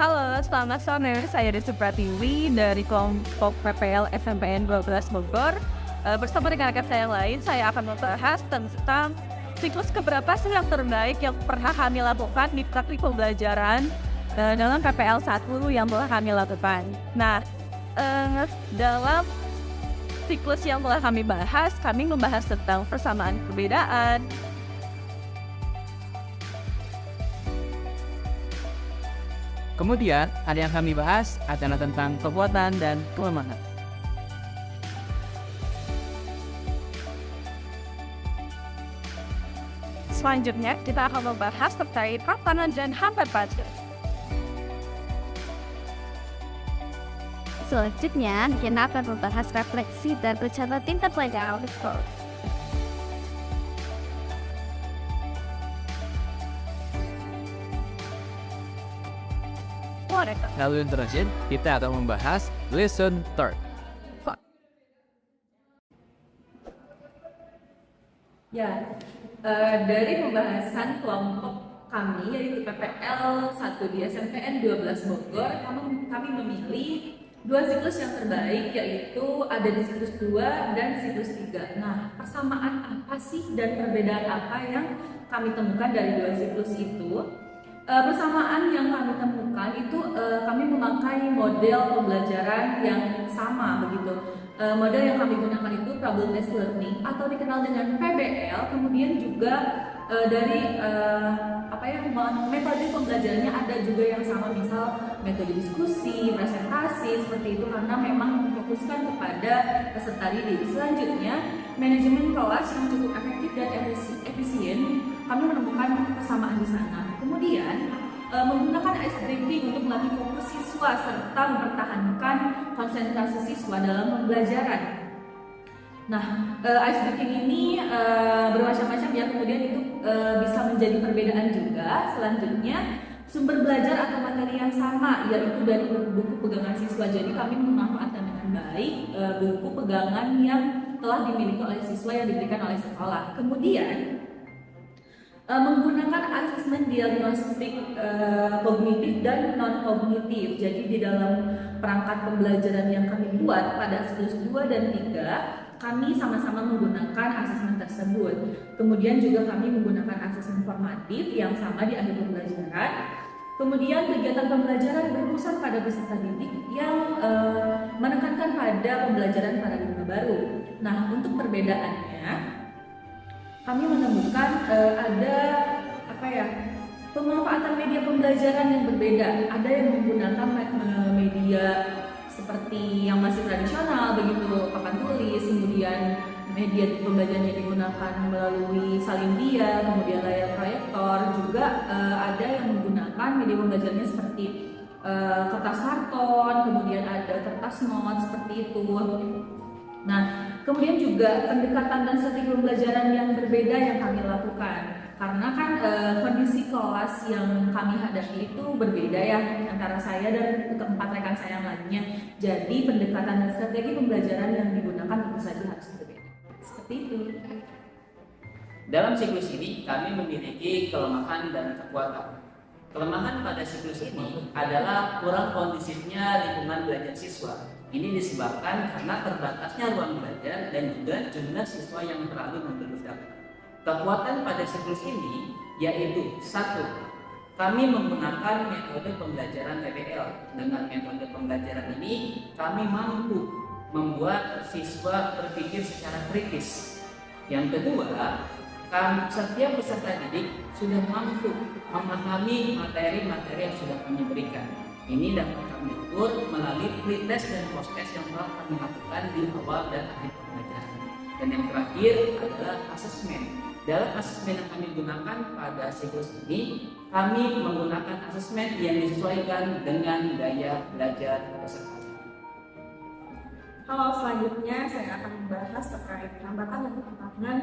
Halo, selamat sore. Saya Desi Pratiwi dari kelompok PPL SMPN 12 Bogor. Bersama dengan rekan saya yang lain, saya akan membahas tentang siklus keberapa sih yang terbaik yang pernah kami lakukan di praktik pembelajaran dalam PPL 1 yang telah kami lakukan. Nah, dalam siklus yang telah kami bahas, kami membahas tentang persamaan perbedaan. Kemudian, ada yang kami bahas adalah tentang kekuatan dan kelemahan. Selanjutnya, kita akan membahas terkait tantangan dan hambatan. Selanjutnya, kita akan membahas refleksi dan rencana tingkat pelajaran. Lalu yang terakhir, kita akan membahas lesson third. Ya, dari pembahasan kelompok kami yaitu PPL 1 di SMPN 12 Bogor, kami memilih dua siklus yang terbaik, yaitu ada di siklus 2 dan siklus 3. Nah, persamaan apa sih dan perbedaan apa yang kami temukan dari dua siklus itu? Persamaan yang kami temukan itu kami memakai model pembelajaran yang sama begitu. Model yang kami gunakan itu problem based learning atau dikenal dengan PBL. Kemudian juga dari metode pembelajarannya ada juga yang sama, misal metode diskusi, presentasi seperti itu, karena memang memfokuskan kepada peserta didik. Selanjutnya, manajemen kelas yang cukup efektif dan efisien, kami menemukan persamaan di sana. Kemudian menggunakan ice breaking untuk melatih fokus siswa serta mempertahankan konsentrasi siswa dalam pembelajaran. Nah, ice breaking ini bermacam-macam ya, kemudian itu bisa menjadi perbedaan juga. Selanjutnya, sumber belajar atau materi yang sama, yaitu dari buku pegangan siswa. Jadi kami memanfaatkan dengan baik buku pegangan yang telah dimiliki oleh siswa yang diberikan oleh sekolah. Kemudian, menggunakan asesmen diagnostik kognitif dan non-kognitif. Jadi di dalam perangkat pembelajaran yang kami buat pada siklus 2 dan 3, kami sama-sama menggunakan asesmen tersebut. Kemudian juga kami menggunakan asesmen formatif yang sama di akhir pembelajaran. Kemudian kegiatan pembelajaran berpusat pada peserta didik yang menekankan pada pembelajaran paradigma baru. Nah, untuk perbedaannya, kami menemukan ada pemanfaatan media pembelajaran yang berbeda. Ada yang menggunakan media seperti yang masih tradisional, begitu papan tulis, kemudian media pembelajarannya digunakan melalui salin dia, kemudian layar proyektor. Juga ada yang menggunakan media pembelajarannya seperti kertas karton, kemudian ada kertas not seperti itu. Nah, kemudian juga pendekatan dan strategi pembelajaran yang berbeda yang kami lakukan. Karena kan kondisi kelas yang kami hadapi itu berbeda ya antara saya dan keempat rekan saya yang lainnya. Jadi pendekatan dan strategi pembelajaran yang digunakan tentu saja harus berbeda. Seperti itu. Dalam siklus ini kami memiliki kelemahan dan kekuatan. Kelemahan pada siklus ini adalah kurang kondisifnya lingkungan belajar siswa. Ini disebabkan karena terbatasnya ruang belajar dan juga jumlah siswa yang terlalu membeludak. Kekuatan pada siklus ini yaitu 1. Kami menggunakan metode pembelajaran PBL. Dengan metode pembelajaran ini kami mampu membuat siswa berpikir secara kritis. Yang kedua, setiap peserta didik sudah mampu memahami materi-materi yang sudah kami berikan. Ini dapat kami ukur melalui pretest dan post-test yang telah kami lakukan di awal dan akhir pembelajaran. Dan yang terakhir adalah asesmen. Dalam asesmen yang kami gunakan pada siklus ini, kami menggunakan asesmen yang disesuaikan dengan gaya belajar peserta. Halo, selanjutnya saya akan membahas terkait hambatan dan tantangan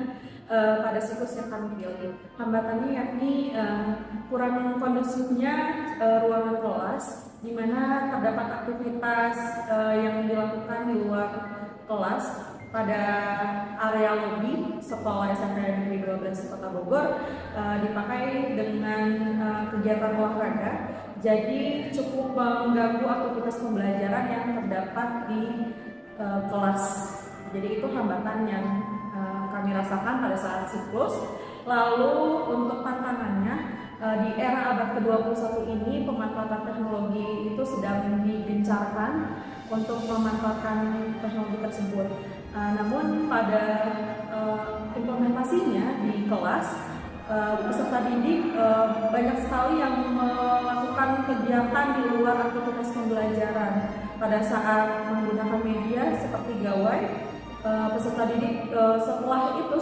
pada siklus yang kami pilih. Hambatannya yakni kurang kondusifnya ruangan kelas, di mana terdapat aktivitas yang dilakukan di luar kelas pada area lobi sekolah SMPN Negeri 12 Kota Bogor, dipakai dengan kegiatan olahraga jadi cukup mengganggu aktivitas pembelajaran yang terdapat di kelas. Jadi itu hambatan yang kami rasakan pada saat siklus. Lalu untuk tantangannya, di era abad ke-21 ini pemanfaatan teknologi itu sedang digencarkan untuk memanfaatkan teknologi tersebut. Namun pada implementasinya di kelas, peserta didik banyak sekali yang melakukan kegiatan di luar aktivitas pembelajaran. Pada saat menggunakan media seperti gawai, peserta didik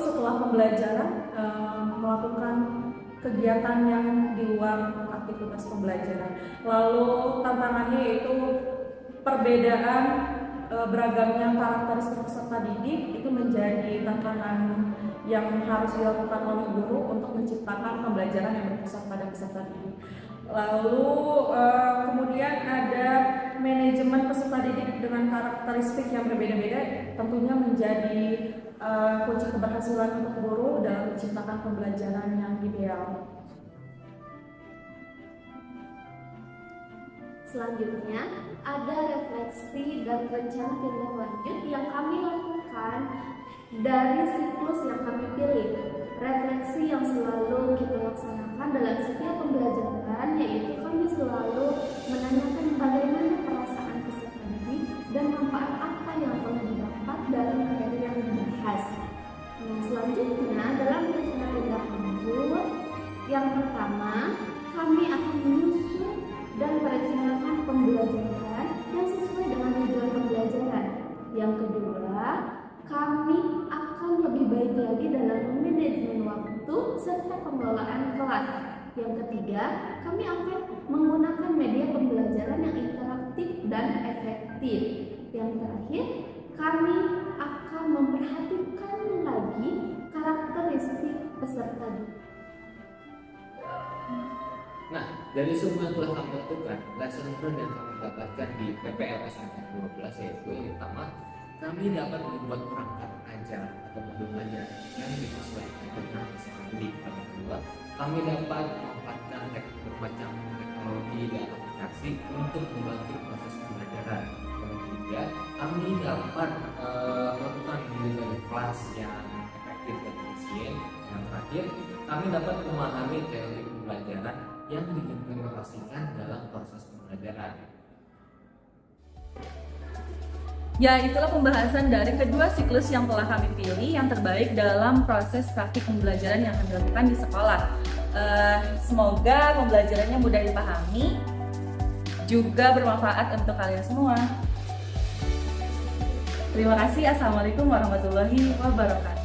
setelah pembelajaran melakukan kegiatan yang di luar aktivitas pembelajaran. Lalu tantangannya yaitu perbedaan beragamnya karakteristik peserta didik itu menjadi tantangan yang harus dilakukan oleh guru untuk menciptakan pembelajaran yang berpusat pada peserta didik. Lalu kemudian ada manajemen peserta didik dengan karakteristik yang berbeda-beda, tentunya menjadi kunci keberhasilan untuk guru dalam menciptakan pembelajaran yang ideal. Selanjutnya, ada refleksi dan rencana tindak lanjut yang kami lakukan dari siklus yang kami pilih. Refleksi yang selalu kita laksanakan dalam setiap pembelajaran, yaitu kami selalu menanyakan bagaimana perasaan peserta didik dan manfaat apa yang telah didapat dari materi yang dibahas. Nah, selanjutnya dalam rencana tindak lanjut, yang pertama, kami akan menyusun dan merencanakan pembelajaran yang sesuai dengan tujuan pembelajaran. Yang kedua, kami akan lebih baik lagi dalam manajemen waktu serta pengelolaan kelas. Yang ketiga, kami akan menggunakan media pembelajaran yang interaktif dan efektif. Yang terakhir, kami akan memperhatikan lagi karakteristik peserta didik. Nah, dari semua yang telah kami lakukan, lesson learned yang kami dapatkan di PPLS angkatan 12 yaitu yang pertama, kami dapat membuat perangkat ajar atau modul ajar yang disesuaikan dengan peserta didik. Yang kedua, kami dapat memanfaatkan bermacam teknologi dan aplikasi untuk membantu proses pembelajaran. Yang ketiga, kami dapat melakukan pendidikan kelas yang efektif dan efisien. Yang terakhir, kami dapat memahami teori pembelajaran yang diimplementasikan dalam proses pembelajaran. Ya, itulah pembahasan dari kedua siklus yang telah kami pilih yang terbaik dalam proses praktik pembelajaran yang kami lakukan di sekolah. Semoga pembelajarannya mudah dipahami, juga bermanfaat untuk kalian semua. Terima kasih. Assalamualaikum warahmatullahi wabarakatuh.